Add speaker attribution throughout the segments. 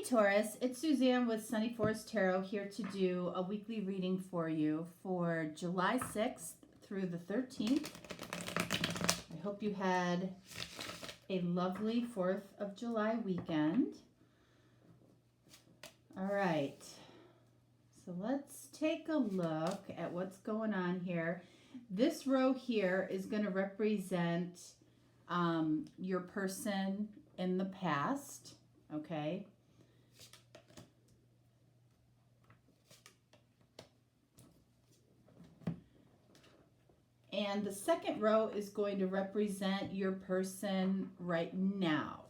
Speaker 1: Taurus, it's Suzanne with Sunny Forest Tarot here to do a weekly reading for you for July 6th through the 13th. I hope you had a lovely 4th of July weekend. All right, so let's take a look at what's going on here. This row here is going to represent your person in the past, okay? And the second row is going to represent your person right now.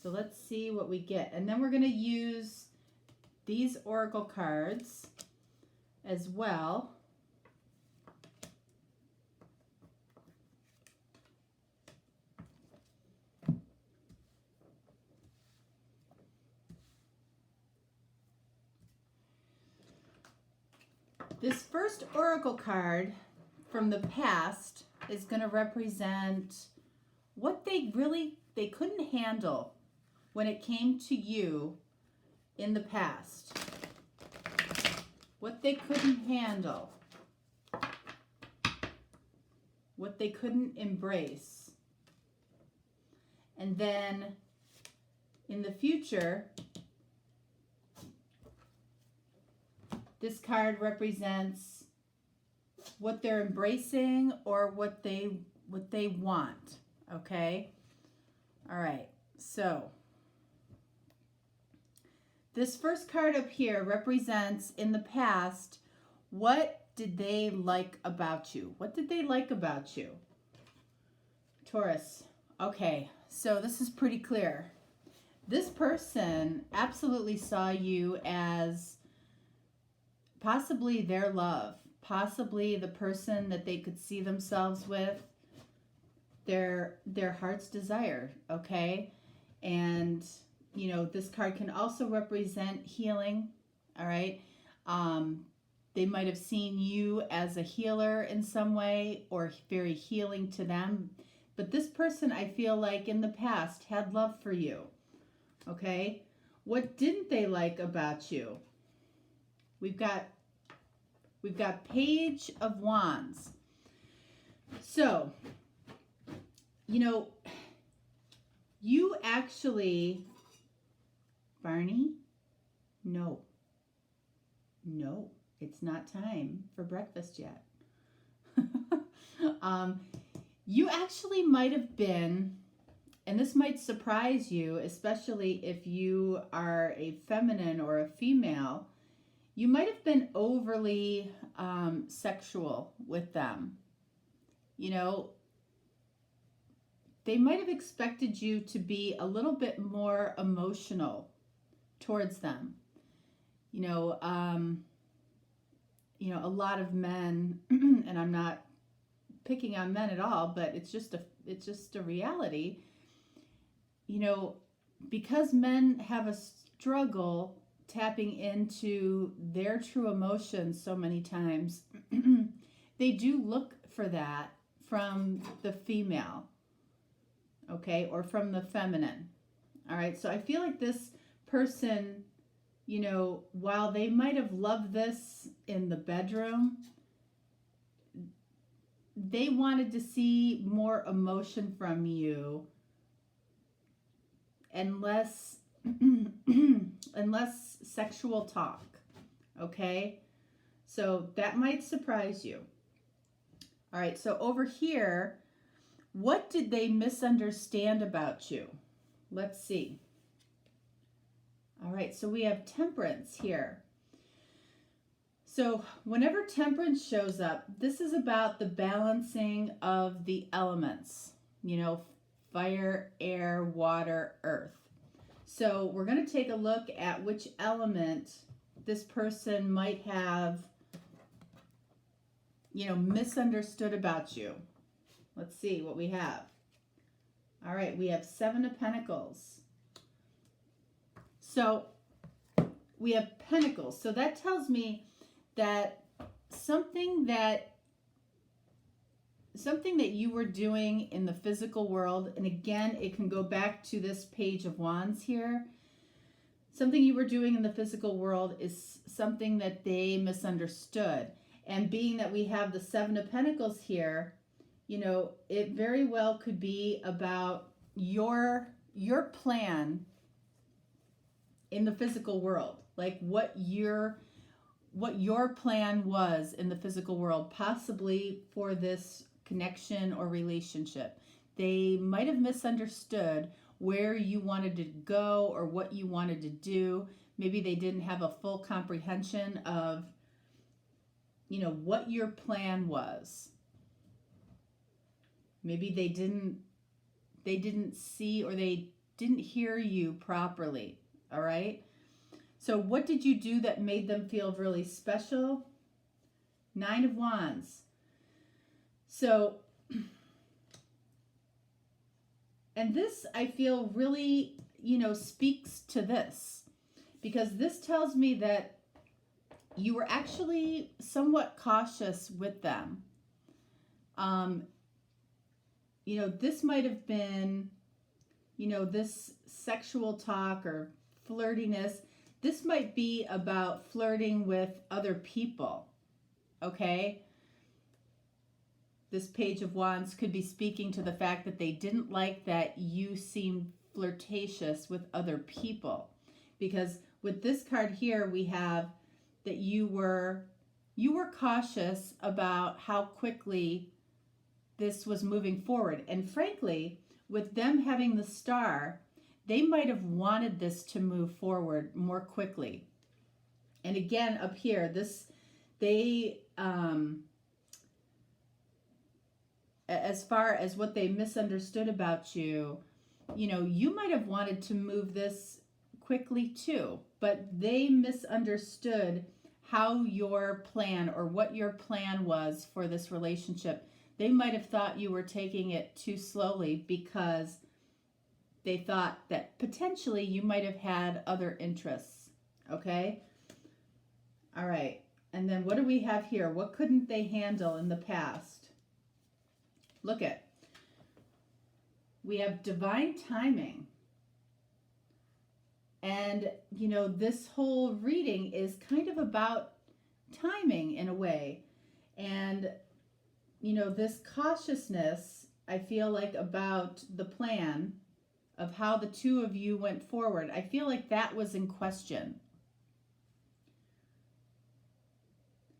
Speaker 1: So let's see what we get. And then we're going to use these oracle cards as well. This first oracle card from the past is going to represent what they couldn't handle when it came to you in the past. What they couldn't handle. What they couldn't embrace. And then in the future, this card represents what they're embracing or what they want, okay? All right, so this first card up here represents in the past, what did they like about you? What did they like about you? Taurus, okay, so this is pretty clear. This person absolutely saw you as possibly their love, possibly the person that they could see themselves with, their heart's desire, okay? And, you know, this card can also represent healing, all right? They might have seen you as a healer in some way or very healing to them. But this person, I feel like in the past, had love for you, okay? What didn't they like about you? We've got Page of Wands. So, you know, you actually, Barney, no, it's not time for breakfast yet. You actually might have been, and this might surprise you, especially if you are a feminine or a female, you might have been overly sexual with them. You know, they might have expected you to be a little bit more emotional towards them. You know, a lot of men, and I'm not picking on men at all, but it's just a reality. You know, because men have a struggle tapping into their true emotions so many times, they do look for that from the female, okay, or from the feminine. All right, so I feel like this person, you know, while they might have loved this in the bedroom, they wanted to see more emotion from you and less and less sexual talk, okay? So that might surprise you. All right, so over here, what did they misunderstand about you? Let's see. All right, so we have Temperance here. So whenever Temperance shows up, this is about the balancing of the elements, you know, fire, air, water, earth. So we're going to take a look at which element this person might have, you know, misunderstood about you. Let's see what we have. All right, we have Seven of Pentacles. So we have Pentacles. So that tells me that something that you were doing in the physical world, and again, it can go back to this Page of Wands here. Something you were doing in the physical world is something that they misunderstood. And being that we have the Seven of Pentacles here, you know, it very well could be about your plan in the physical world, like what your plan was in the physical world, possibly for this connection or relationship. They might have misunderstood where you wanted to go or what you wanted to do. Maybe they didn't have a full comprehension of, you know, what your plan was. Maybe they didn't see or they didn't hear you properly. All right. So what did you do that made them feel really special? Nine of Wands. So, and this I feel really, you know, speaks to this, because this tells me that you were actually somewhat cautious with them. You know, this might have been, you know, this sexual talk or flirtiness. This might be about flirting with other people, okay? This Page of Wands could be speaking to the fact that they didn't like that you seemed flirtatious with other people. Because with this card here, we have that you were cautious about how quickly this was moving forward. And frankly, with them having the Star, they might have wanted this to move forward more quickly. And again, up here, as far as what they misunderstood about you, you know, you might have wanted to move this quickly too, but they misunderstood how your plan or what your plan was for this relationship. They might have thought you were taking it too slowly because they thought that potentially you might have had other interests. Okay? All right. And then what do we have here? What couldn't they handle in the past? Look at. We have divine timing. And, you know, this whole reading is kind of about timing in a way. And, you know, this cautiousness, I feel like, about the plan of how the two of you went forward, I feel like that was in question.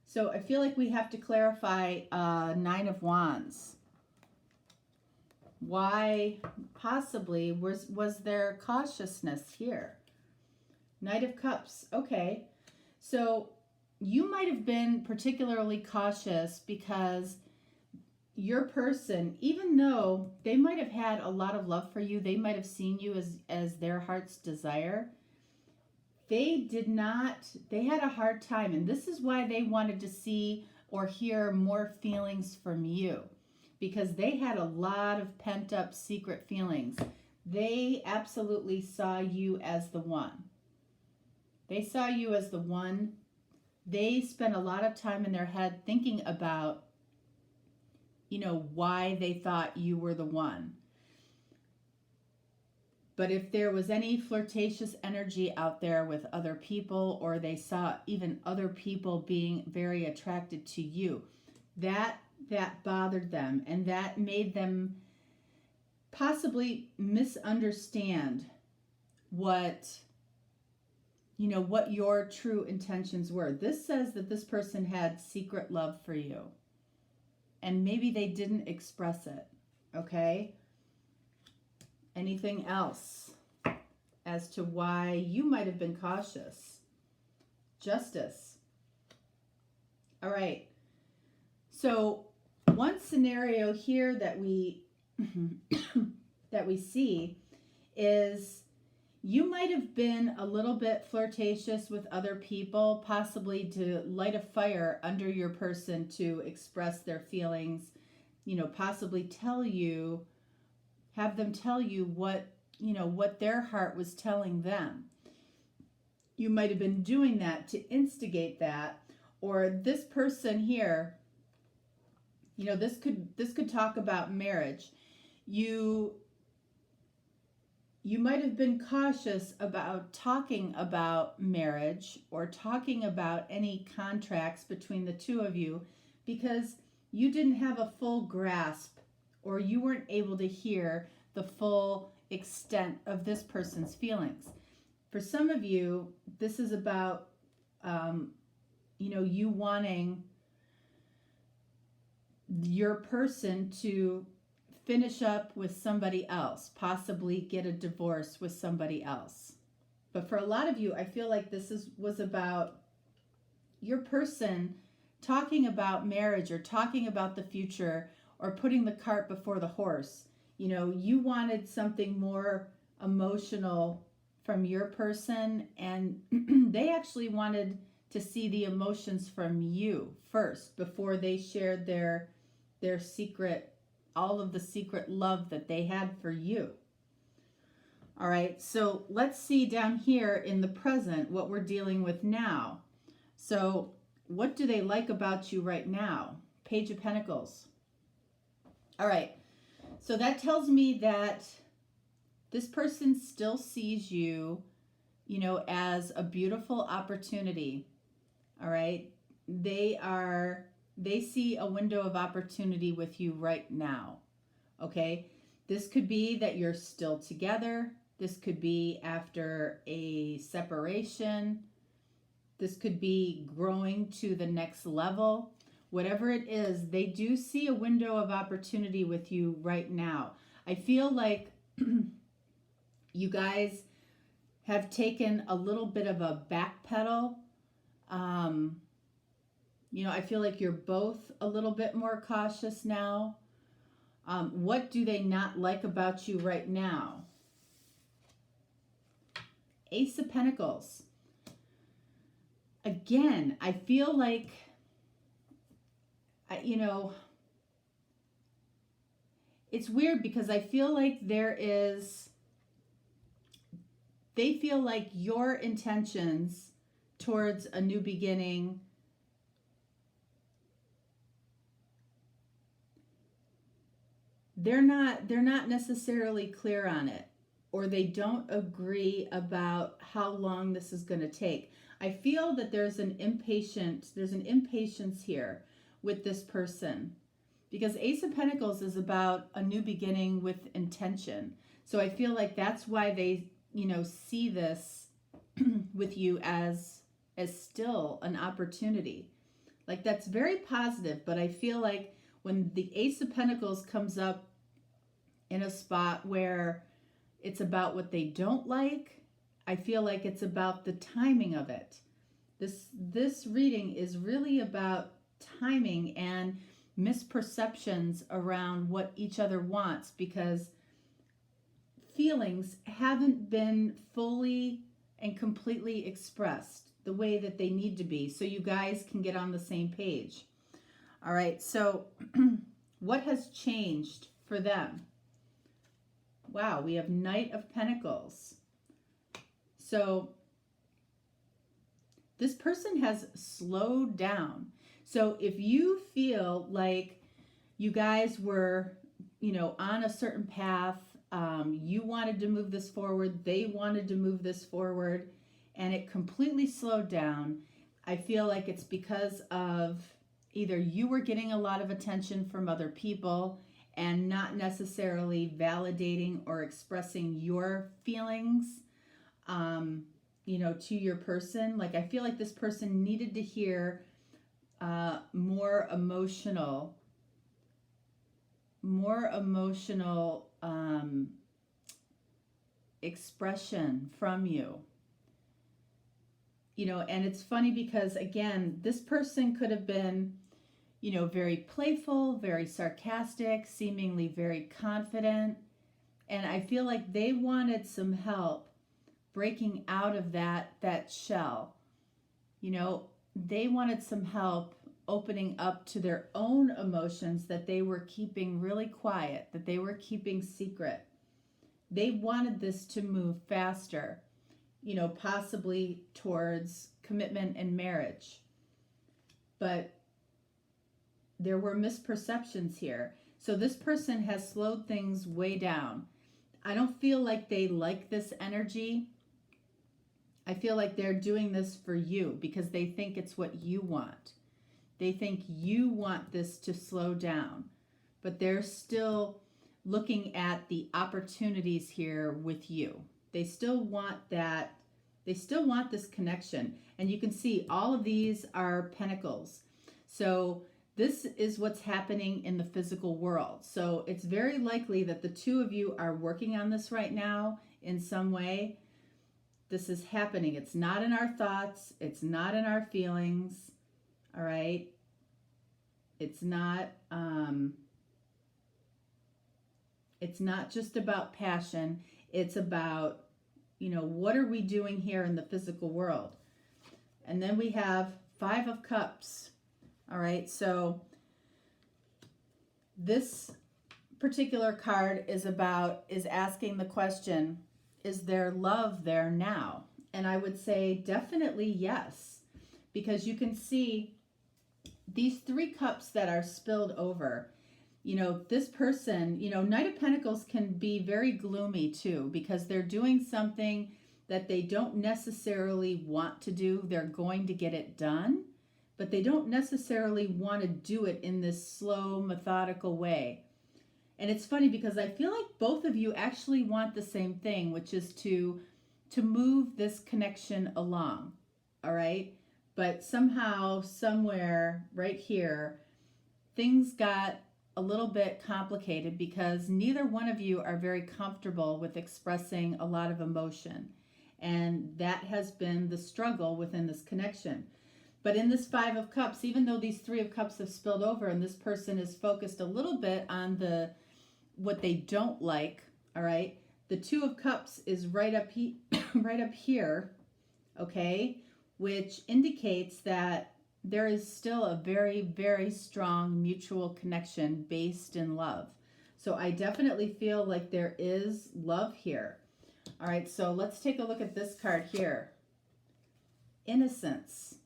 Speaker 1: So I feel like we have to clarify Nine of Wands. Why possibly was there cautiousness here? Knight of Cups. Okay. So you might have been particularly cautious because your person, even though they might have had a lot of love for you, they might have seen you as their heart's desire, they had a hard time. And this is why they wanted to see or hear more feelings from you, because they had a lot of pent up secret feelings. They absolutely saw you as the one. They saw you as the one. They spent a lot of time in their head thinking about, you know, why they thought you were the one. But if there was any flirtatious energy out there with other people, or they saw even other people being very attracted to you, that bothered them, and that made them possibly misunderstand what your true intentions were. This says that this person had secret love for you, and maybe they didn't express it. Okay? Anything else as to why you might have been cautious? Justice. All right. So one scenario here that we see is you might have been a little bit flirtatious with other people, possibly to light a fire under your person to express their feelings, possibly have them tell you what their heart was telling them. You might have been doing that to instigate that, or this person here, this could talk about marriage. You might have been cautious about talking about marriage or talking about any contracts between the two of you because you didn't have a full grasp, or you weren't able to hear the full extent of this person's feelings. For some of you, this is about, you wanting your person to finish up with somebody else, possibly get a divorce with somebody else. But for a lot of you, I feel like this was about your person talking about marriage or talking about the future or putting the cart before the horse. You wanted something more emotional from your person, and they actually wanted to see the emotions from you first before they shared their secret, all of the secret love that they had for you. All right, so let's see down here in the present what we're dealing with now. So what do they like about you right now? Page of Pentacles. All right, so that tells me that this person still sees you, as a beautiful opportunity. All right, they see a window of opportunity with you right now. Okay, this could be that you're still together. This could be after a separation. This could be growing to the next level. Whatever it is, they do see a window of opportunity with you right now. I feel like you guys have taken a little bit of a backpedal. I feel like you're both a little bit more cautious now. What do they not like about you right now? Ace of Pentacles. Again, I feel like, it's weird because I feel like they feel like your intentions towards a new beginning, they're not necessarily clear on it, or they don't agree about how long this is going to take. I feel that there's an impatience here with this person, because Ace of Pentacles is about a new beginning with intention. So I feel like that's why they, see this with you as still an opportunity. Like, that's very positive, but I feel like when the Ace of Pentacles comes up in a spot where it's about what they don't like, I feel like it's about the timing of it. This reading is really about timing and misperceptions around what each other wants, because feelings haven't been fully and completely expressed the way that they need to be, so you guys can get on the same page. All right, so what has changed for them? Wow, we have Knight of Pentacles. So this person has slowed down. So if you feel like you guys were, on a certain path, you wanted to move this forward, they wanted to move this forward, and it completely slowed down, I feel like it's because of either you were getting a lot of attention from other people and not necessarily validating or expressing your feelings, to your person. Like, I feel like this person needed to hear more emotional expression from you. And it's funny because, again, this person could have been, very playful, very sarcastic, seemingly very confident. And I feel like they wanted some help breaking out of that shell. They wanted some help opening up to their own emotions that they were keeping really quiet, that they were keeping secret. They wanted this to move faster, possibly towards commitment and marriage. but there were misperceptions here. So this person has slowed things way down. I don't feel like they like this energy. I feel like they're doing this for you because they think it's what you want. They think you want this to slow down, but they're still looking at the opportunities here with you. They still want that. They still want this connection. And you can see all of these are pentacles. So this is what's happening in the physical world. So it's very likely that the two of you are working on this right now in some way. This is happening. It's not in our thoughts. It's not in our feelings. All right. It's not just about passion. It's about, what are we doing here in the physical world? And then we have 5 of Cups. All right. So this particular card is asking the question, is there love there now? And I would say definitely yes, because you can see these 3 cups that are spilled over. This person, Knight of Pentacles can be very gloomy too, because they're doing something that they don't necessarily want to do. They're going to get it done, but they don't necessarily want to do it in this slow, methodical way. And it's funny because I feel like both of you actually want the same thing, which is to move this connection along. All right. But somehow, somewhere right here, things got a little bit complicated because neither one of you are very comfortable with expressing a lot of emotion. And that has been the struggle within this connection. But in this 5 of Cups, even though these 3 of Cups have spilled over and this person is focused a little bit on what they don't like, all right, the 2 of Cups is right up here, okay, which indicates that there is still a very, very strong mutual connection based in love. So I definitely feel like there is love here. All right, so let's take a look at this card here. Innocence.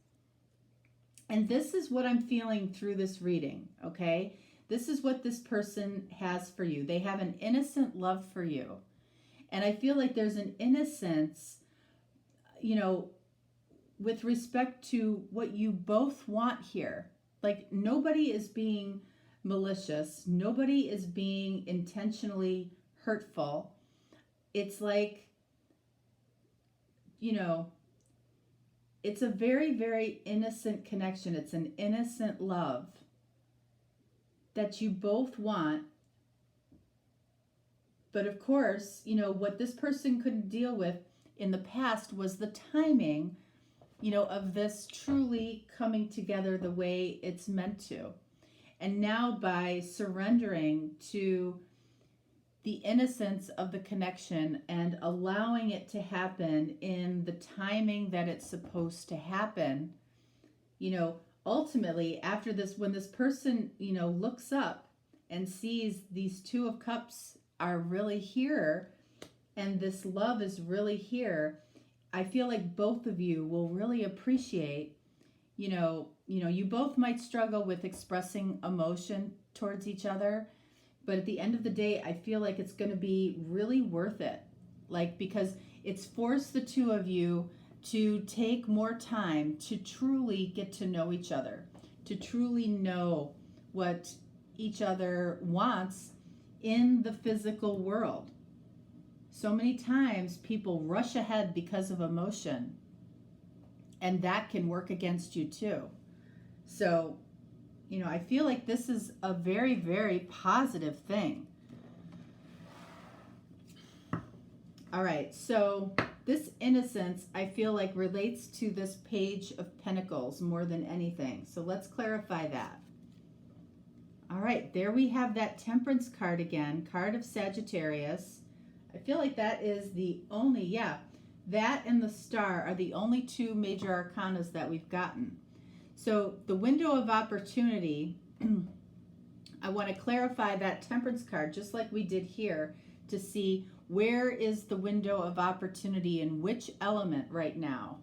Speaker 1: And this is what I'm feeling through this reading, okay? This is what this person has for you. They have an innocent love for you. And I feel like there's an innocence, with respect to what you both want here. Like, nobody is being malicious. Nobody is being intentionally hurtful. It's like, it's a very, very innocent connection. It's an innocent love that you both want. But of course, what this person couldn't deal with in the past was the timing, of this truly coming together the way it's meant to. And now by surrendering to the innocence of the connection and allowing it to happen in the timing that it's supposed to happen, ultimately after this, when this person, looks up and sees these 2 of Cups are really here and this love is really here, I feel like both of you will really appreciate, you both might struggle with expressing emotion towards each other, but at the end of the day, I feel like it's going to be really worth it. Because it's forced the 2 of you to take more time to truly get to know each other, to truly know what each other wants in the physical world. So many times people rush ahead because of emotion, and that can work against you too. So, I feel like this is a very, very positive thing. All right, so this innocence, I feel like, relates to this Page of Pentacles more than anything. So let's clarify that. All right, there we have that Temperance card again, card of Sagittarius. I feel like that is the only, that and the Star are the only 2 major arcanas that we've gotten. So the window of opportunity, I want to clarify that Temperance card just like we did here to see where is the window of opportunity in which element right now.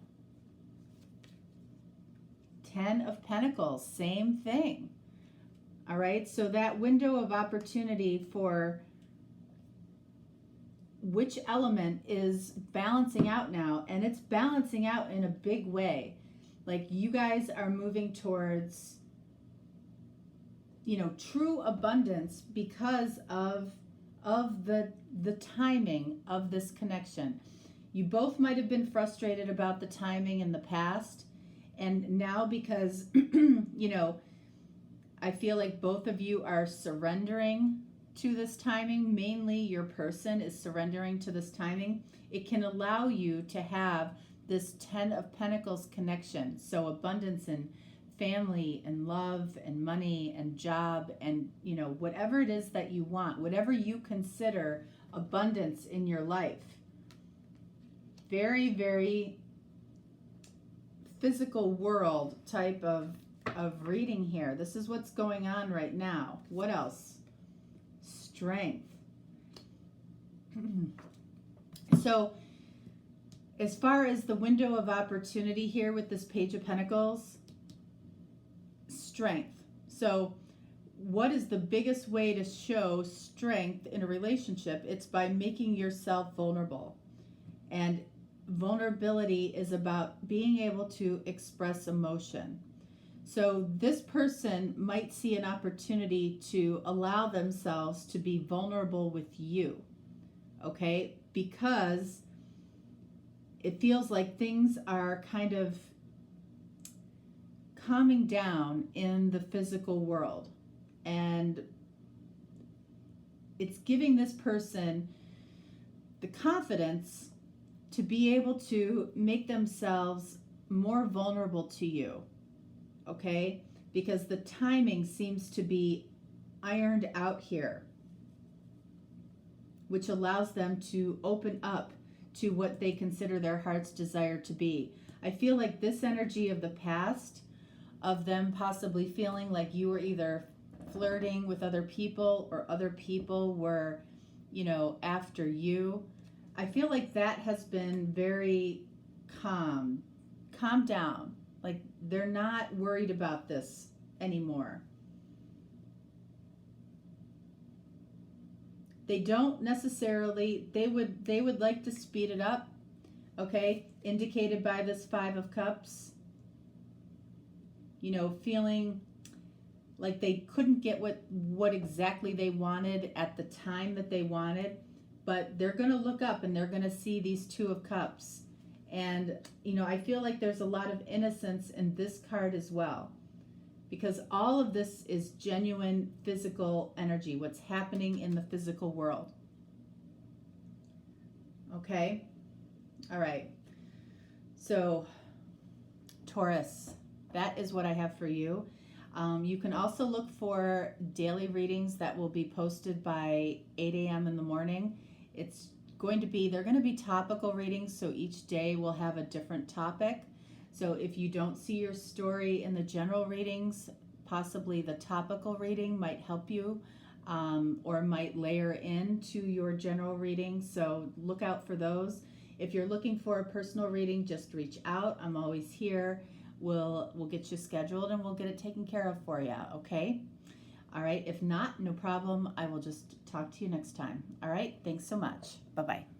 Speaker 1: Ten of Pentacles, same thing. All right, so that window of opportunity for which element is balancing out now, and it's balancing out in a big way. Like you guys are moving towards, you know, true abundance because of the timing of this connection. You both might have been frustrated about the timing in the past, and now because you know, I feel like both of you are surrendering to this timing. Mainly your person is surrendering to this timing. It can allow you to have this 10 of Pentacles connection. So abundance in family and love and money and job and, you know, whatever it is that you want, whatever you consider abundance in your life. Very, very physical world type of reading here. This is what's going on right now. What else? Strength. So as far as the window of opportunity here with this Page of Pentacles, strength. So what is the biggest way to show strength in a relationship? It's by making yourself vulnerable. And vulnerability is about being able to express emotion. So this person might see an opportunity to allow themselves to be vulnerable with you, okay? Because it feels like things are kind of calming down in the physical world. And it's giving this person the confidence to be able to make themselves more vulnerable to you. Okay, because the timing seems to be ironed out here, which allows them to open up to what they consider their heart's desire to be. I feel like this energy of the past, of them possibly feeling like you were either flirting with other people or other people were, you know, after you. I feel like that has been very calmed down. Like they're not worried about this anymore. They don't necessarily, they would like to speed it up, okay? Indicated by this Five of Cups. You know, feeling like they couldn't get what exactly they wanted at the time that they wanted, but they're going to look up and they're going to see these Two of Cups. And, you know, I feel like there's a lot of innocence in this card as well, because all of this is genuine physical energy, what's happening in the physical world. Okay? All right. So, Taurus, that is what I have for you. You can also look for daily readings that will be posted by 8 a.m. in the morning. They're going to be topical readings, so each day will have a different topic. So if you don't see your story in the general readings, possibly the topical reading might help you, or might layer into your general reading. So look out for those. If you're looking for a personal reading, just reach out. I'm always here. We'll get you scheduled and we'll get it taken care of for you, okay? All right, if not, no problem. I will just talk to you next time. All right, thanks so much. Bye-bye.